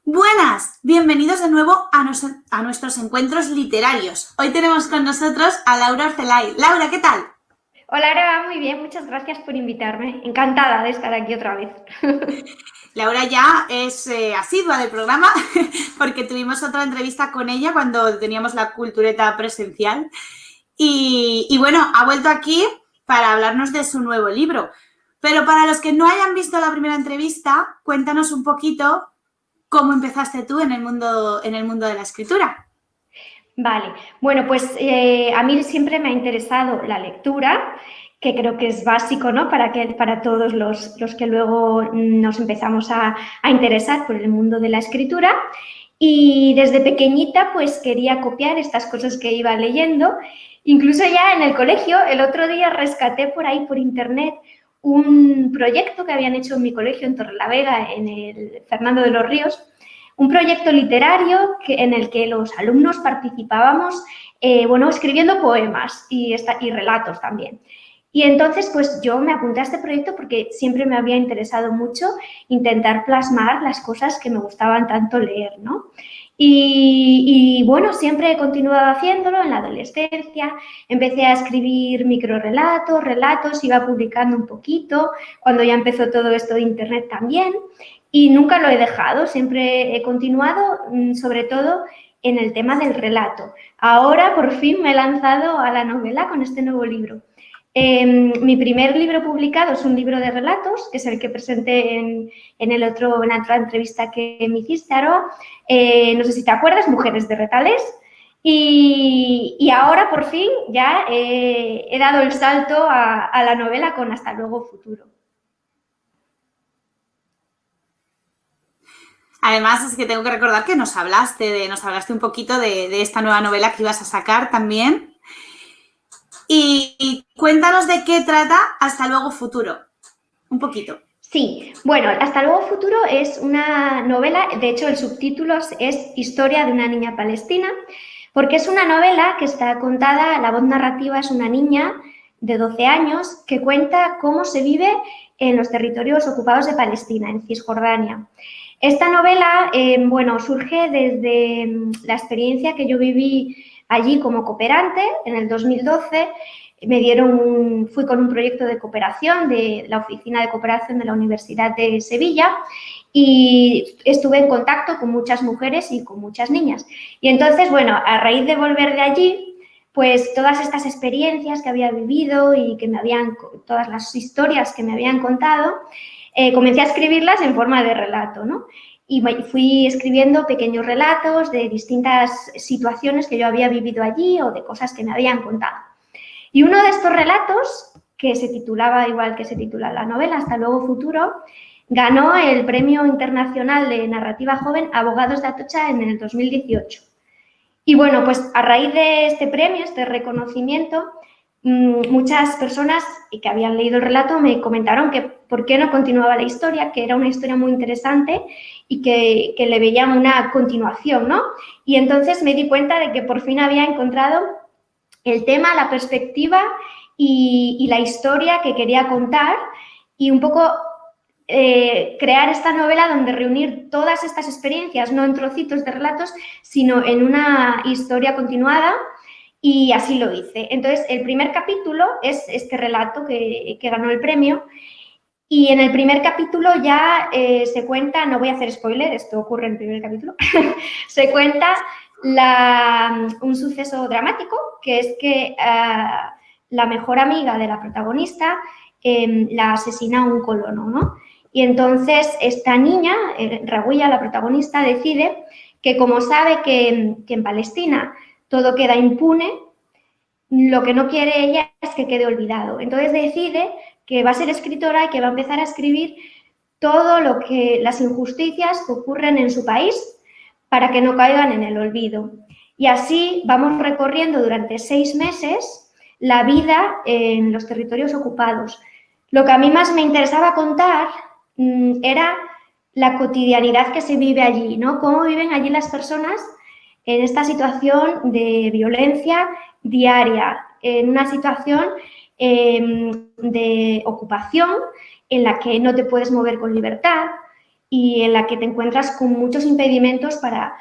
Buenas, bienvenidos de nuevo a nuestros encuentros literarios. Hoy tenemos con nosotros a Laura Orcelay. Laura, ¿qué tal? Hola, Ara, muy bien, muchas gracias por invitarme. Encantada de estar aquí otra vez. Laura ya es asidua del programa porque tuvimos otra entrevista con ella cuando teníamos la cultureta presencial. Y bueno, ha vuelto aquí para hablarnos de su nuevo libro. Pero para los que no hayan visto la primera entrevista, cuéntanos un poquito cómo empezaste tú en el mundo de la escritura. Vale, bueno, pues a mí siempre me ha interesado la lectura, que creo que es básico, ¿no? Para todos los que luego nos empezamos a interesar por el mundo de la escritura. Y desde pequeñita pues quería copiar estas cosas que iba leyendo. Incluso ya en el colegio, el otro día rescaté por ahí por internet un proyecto que habían hecho en mi colegio en Torrelavega, en el Fernando de los Ríos, un proyecto literario en el que los alumnos participábamos, escribiendo poemas y relatos también. Y entonces, pues yo me apunté a este proyecto porque siempre me había interesado mucho intentar plasmar las cosas que me gustaban tanto leer, ¿no? Bueno, siempre he continuado haciéndolo en la adolescencia. Empecé a escribir microrelatos, relatos, iba publicando un poquito, cuando ya empezó todo esto de internet también. Y nunca lo he dejado, siempre he continuado, sobre todo en el tema del relato. Ahora por fin me he lanzado a la novela con este nuevo libro. Mi primer libro publicado es un libro de relatos, que es el que presenté en la otra entrevista que me hiciste, Aroa. No sé si te acuerdas, Mujeres de Retales. Y ahora por fin ya he dado el salto a la novela con Hasta luego futuro. Además, es que tengo que recordar que nos hablaste un poquito de esta nueva novela que ibas a sacar también. Y cuéntanos de qué trata Hasta luego futuro. Un poquito. Sí, bueno, Hasta luego futuro es una novela, de hecho el subtítulo es Historia de una niña palestina, porque es una novela que está contada, la voz narrativa es una niña de 12 años que cuenta cómo se vive en los territorios ocupados de Palestina, en Cisjordania. Esta novela, surge desde la experiencia que yo viví allí como cooperante en el 2012. Fui con un proyecto de cooperación de la Oficina de Cooperación de la Universidad de Sevilla y estuve en contacto con muchas mujeres y con muchas niñas. Y entonces, bueno, a raíz de volver de allí, pues todas estas experiencias que había vivido y todas las historias que me habían contado, comencé a escribirlas en forma de relato, ¿no? Y fui escribiendo pequeños relatos de distintas situaciones que yo había vivido allí o de cosas que me habían contado. Y uno de estos relatos, que se titulaba igual que se titula la novela, Hasta luego futuro, ganó el Premio Internacional de Narrativa Joven Abogados de Atocha en el 2018. Y bueno, pues a raíz de este premio, este reconocimiento, muchas personas que habían leído el relato me comentaron que por qué no continuaba la historia, que era una historia muy interesante y que le veían una continuación, ¿no? Y entonces me di cuenta de que por fin había encontrado el tema, la perspectiva y la historia que quería contar y un poco crear esta novela donde reunir todas estas experiencias, no en trocitos de relatos, sino en una historia continuada, y así lo hice. Entonces, el primer capítulo es este relato que ganó el premio, y en el primer capítulo ya se cuenta, no voy a hacer spoiler, esto ocurre en el primer capítulo, se cuenta un suceso dramático, que es que la mejor amiga de la protagonista la asesina un colono, ¿no? Y entonces esta niña, Raguya, la protagonista, decide que como sabe que en Palestina todo queda impune, lo que no quiere ella es que quede olvidado. Entonces decide que va a ser escritora y que va a empezar a escribir todo lo que las injusticias que ocurren en su país para que no caigan en el olvido. Y así vamos recorriendo durante 6 meses la vida en los territorios ocupados. Lo que a mí más me interesaba contar era la cotidianidad que se vive allí, ¿no? Cómo viven allí las personas en esta situación de violencia diaria, en una situación de ocupación en la que no te puedes mover con libertad y en la que te encuentras con muchos impedimentos para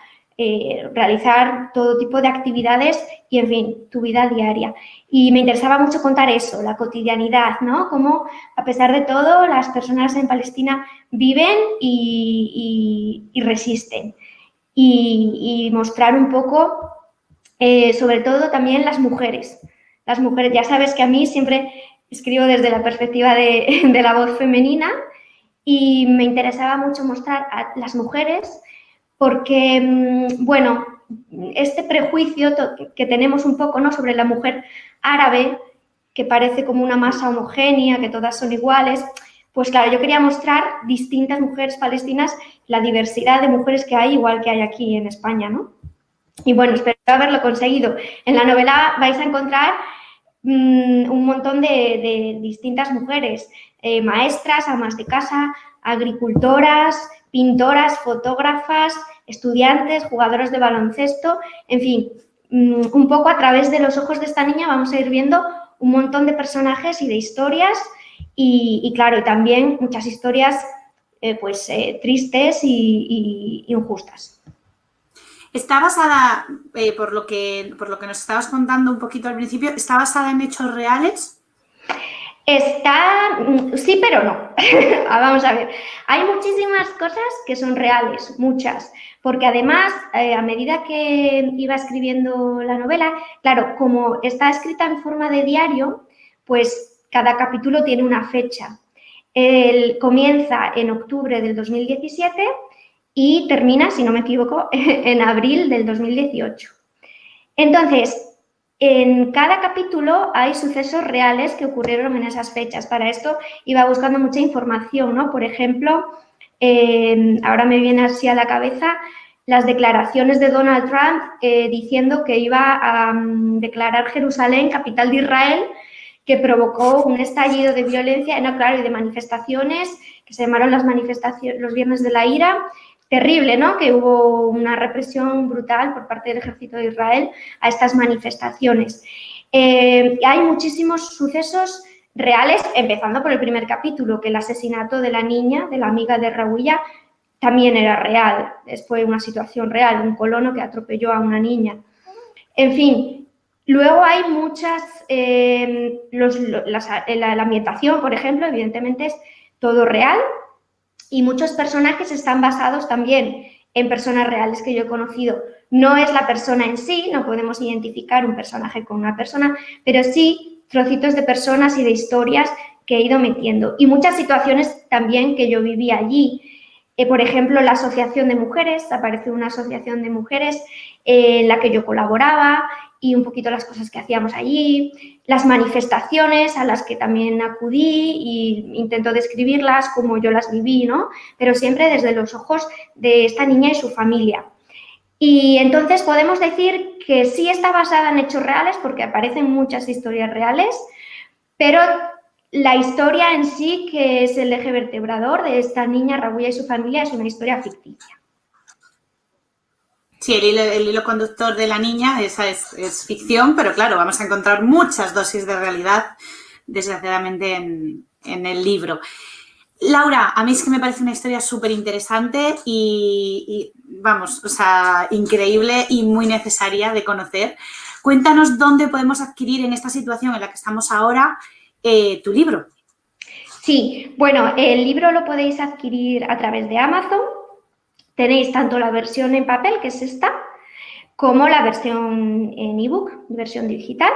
realizar todo tipo de actividades y, en fin, tu vida diaria. Y me interesaba mucho contar eso, la cotidianidad, ¿no? Cómo, a pesar de todo, las personas en Palestina viven y resisten. Y mostrar un poco, sobre todo, también las mujeres. Las mujeres, ya sabes que a mí siempre escribo desde la perspectiva de la voz femenina y me interesaba mucho mostrar a las mujeres porque, bueno, este prejuicio que tenemos un poco, ¿no?, sobre la mujer árabe, que parece como una masa homogénea, que todas son iguales, pues claro, yo quería mostrar distintas mujeres palestinas, la diversidad de mujeres que hay, igual que hay aquí en España, ¿no? Y bueno, espero haberlo conseguido. En la novela vais a encontrar un montón de distintas mujeres, maestras, amas de casa, agricultoras, pintoras, fotógrafas, estudiantes, jugadoras de baloncesto, en fin, un poco a través de los ojos de esta niña vamos a ir viendo un montón de personajes y de historias y claro, y también muchas historias tristes y injustas. Está basada, por lo que nos estabas contando un poquito al principio, ¿está basada en hechos reales? Sí, pero no. Vamos a ver. Hay muchísimas cosas que son reales, muchas, porque además, a medida que iba escribiendo la novela, claro, como está escrita en forma de diario, pues cada capítulo tiene una fecha. Comienza en octubre del 2017 y termina, si no me equivoco, en abril del 2018. Entonces, en cada capítulo hay sucesos reales que ocurrieron en esas fechas. Para esto iba buscando mucha información, ¿no? Por ejemplo, ahora me viene así a la cabeza las declaraciones de Donald Trump diciendo que iba a declarar Jerusalén capital de Israel, que provocó un estallido de violencia, no, claro, y de manifestaciones, que se llamaron las manifestaciones, los Viernes de la Ira. Terrible, ¿no? Que hubo una represión brutal por parte del ejército de Israel a estas manifestaciones. Hay muchísimos sucesos reales, empezando por el primer capítulo, que el asesinato de la niña, de la amiga de Rawia, también era real. Fue una situación real, un colono que atropelló a una niña. En fin, luego hay muchas... la ambientación, por ejemplo, evidentemente es todo real, y muchos personajes están basados también en personas reales que yo he conocido. No es la persona en sí, no podemos identificar un personaje con una persona, pero sí trocitos de personas y de historias que he ido metiendo. Y muchas situaciones también que yo viví allí. Por ejemplo, la asociación de mujeres, apareció una asociación de mujeres en la que yo colaboraba y un poquito las cosas que hacíamos allí, las manifestaciones a las que también acudí y intento describirlas como yo las viví, ¿no? Pero siempre desde los ojos de esta niña y su familia. Y entonces podemos decir que sí está basada en hechos reales porque aparecen muchas historias reales, pero la historia en sí, que es el eje vertebrador de esta niña, Rawia y su familia, es una historia ficticia. Sí, el hilo conductor de la niña, esa es ficción, pero claro, vamos a encontrar muchas dosis de realidad, desgraciadamente, en el libro. Laura, a mí es que me parece una historia súper interesante y, vamos, o sea, increíble y muy necesaria de conocer. Cuéntanos dónde podemos adquirir en esta situación en la que estamos ahora tu libro. Sí, bueno, el libro lo podéis adquirir a través de Amazon. Tenéis tanto la versión en papel, que es esta, como la versión en ebook, versión digital.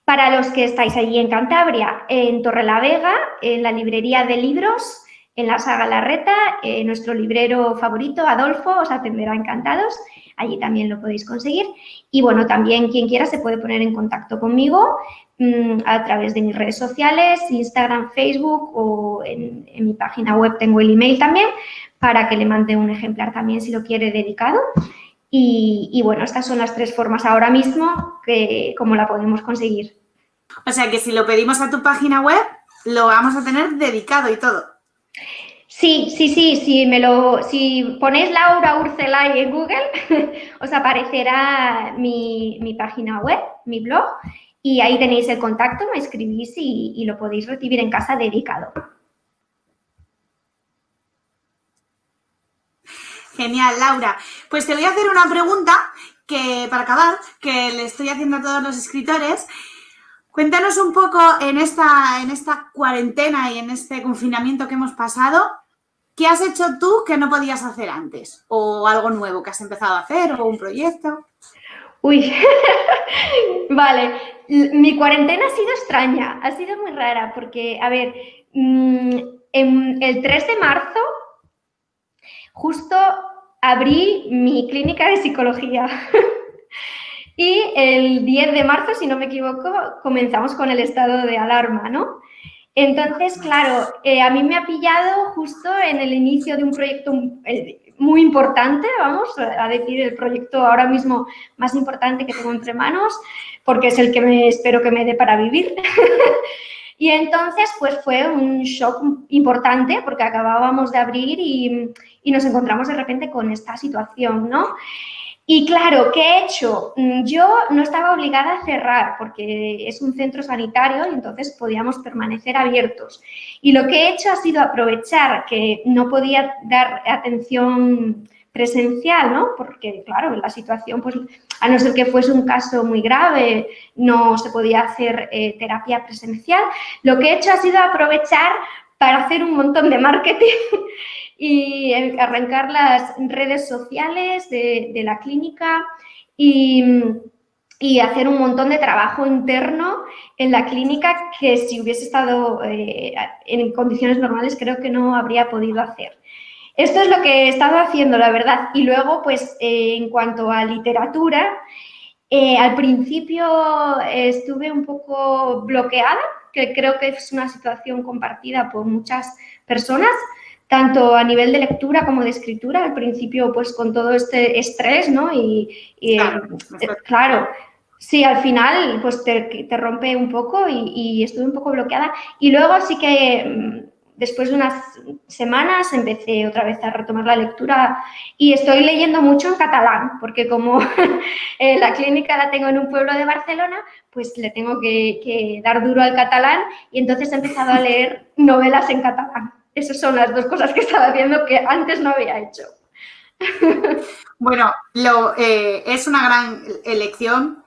Para los que estáis allí en Cantabria, en Torrelavega, en la librería de libros, en la Saga Larreta, nuestro librero favorito, Adolfo, os atenderá encantados. Allí también lo podéis conseguir. Y bueno, también quien quiera se puede poner en contacto conmigo a través de mis redes sociales, Instagram, Facebook o en mi página web tengo el email también para que le mande un ejemplar también si lo quiere dedicado. Y bueno, estas son las tres formas ahora mismo que cómo la podemos conseguir. O sea que si lo pedimos a tu página web, lo vamos a tener dedicado y todo. Sí, si ponéis Laura Urcelay en Google, os aparecerá mi página web, mi blog, y ahí tenéis el contacto, me escribís y lo podéis recibir en casa dedicado. Genial, Laura. Pues te voy a hacer una pregunta que, para acabar, que le estoy haciendo a todos los escritores. Cuéntanos un poco en esta cuarentena y en este confinamiento que hemos pasado, ¿qué has hecho tú que no podías hacer antes? ¿O algo nuevo que has empezado a hacer o un proyecto? Uy, vale. Mi cuarentena ha sido extraña, ha sido muy rara porque, a ver, el 3 de marzo justo abrí mi clínica de psicología. Y el 10 de marzo, si no me equivoco, comenzamos con el estado de alarma, ¿no? Entonces, claro, a mí me ha pillado justo en el inicio de un proyecto muy importante, vamos a decir, el proyecto ahora mismo más importante que tengo entre manos, porque es el que espero que me dé para vivir. Y entonces, pues fue un shock importante porque acabábamos de abrir y nos encontramos de repente con esta situación, ¿no? Y claro, ¿qué he hecho? Yo no estaba obligada a cerrar porque es un centro sanitario y entonces podíamos permanecer abiertos. Y lo que he hecho ha sido aprovechar que no podía dar atención presencial, ¿no? Porque, claro, la situación, pues, a no ser que fuese un caso muy grave, no se podía hacer terapia presencial. Lo que he hecho ha sido aprovechar para hacer un montón de marketing y arrancar las redes sociales de la clínica y hacer un montón de trabajo interno en la clínica que si hubiese estado en condiciones normales creo que no habría podido hacer. Esto es lo que he estado haciendo, la verdad. Y luego, pues, en cuanto a literatura, al principio estuve un poco bloqueada, que creo que es una situación compartida por muchas personas, tanto a nivel de lectura como de escritura. Al principio, pues, con todo este estrés, ¿no? Claro, sí, al final, pues, te rompe un poco y estuve un poco bloqueada. Y luego sí que después de unas semanas empecé otra vez a retomar la lectura y estoy leyendo mucho en catalán, porque como la clínica la tengo en un pueblo de Barcelona, pues le tengo que dar duro al catalán y entonces he empezado a leer novelas en catalán. Esas son las dos cosas que estaba haciendo que antes no había hecho. Bueno, es una gran elección,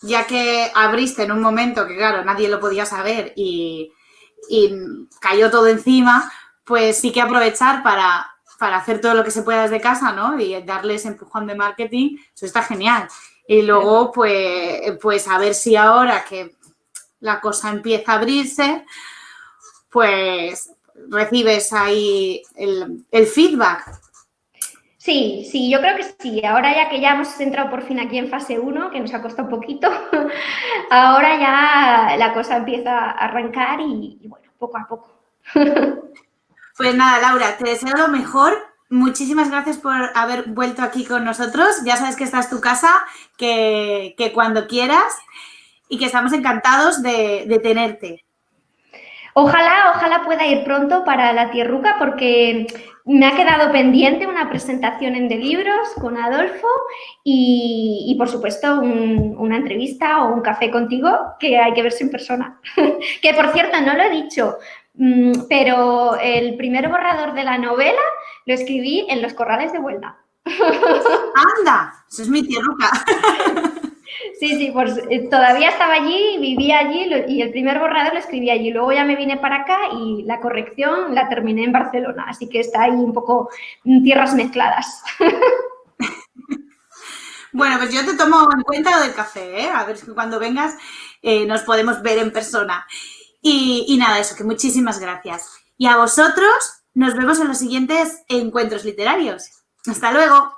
ya que abriste en un momento que, claro, nadie lo podía saber y cayó todo encima, pues sí que aprovechar para hacer todo lo que se pueda desde casa, ¿no? Y darle ese empujón de marketing, eso está genial. Y luego, pues a ver si ahora que la cosa empieza a abrirse, pues recibes ahí el feedback. Sí, yo creo que sí. Ahora ya que ya hemos entrado por fin aquí en fase 1, que nos ha costado un poquito, ahora ya la cosa empieza a arrancar y bueno, poco a poco. Pues nada, Laura, te deseo lo mejor. Muchísimas gracias por haber vuelto aquí con nosotros. Ya sabes que esta es tu casa, que cuando quieras y que estamos encantados de tenerte. Ojalá pueda ir pronto para la Tierruca porque me ha quedado pendiente una presentación en De Libros con Adolfo y por supuesto, una entrevista o un café contigo que hay que verse en persona. Que, por cierto, no lo he dicho, pero el primer borrador de la novela lo escribí en los Corrales de Huelva. ¡Anda! Eso es mi tierruca. Sí, pues todavía estaba allí, vivía allí y el primer borrador lo escribí allí. Luego ya me vine para acá y la corrección la terminé en Barcelona. Así que está ahí un poco tierras mezcladas. Bueno, pues yo te tomo en cuenta lo del café, ¿eh? A ver si cuando vengas nos podemos ver en persona. Y nada, eso, que muchísimas gracias. Y a vosotros nos vemos en los siguientes encuentros literarios. ¡Hasta luego!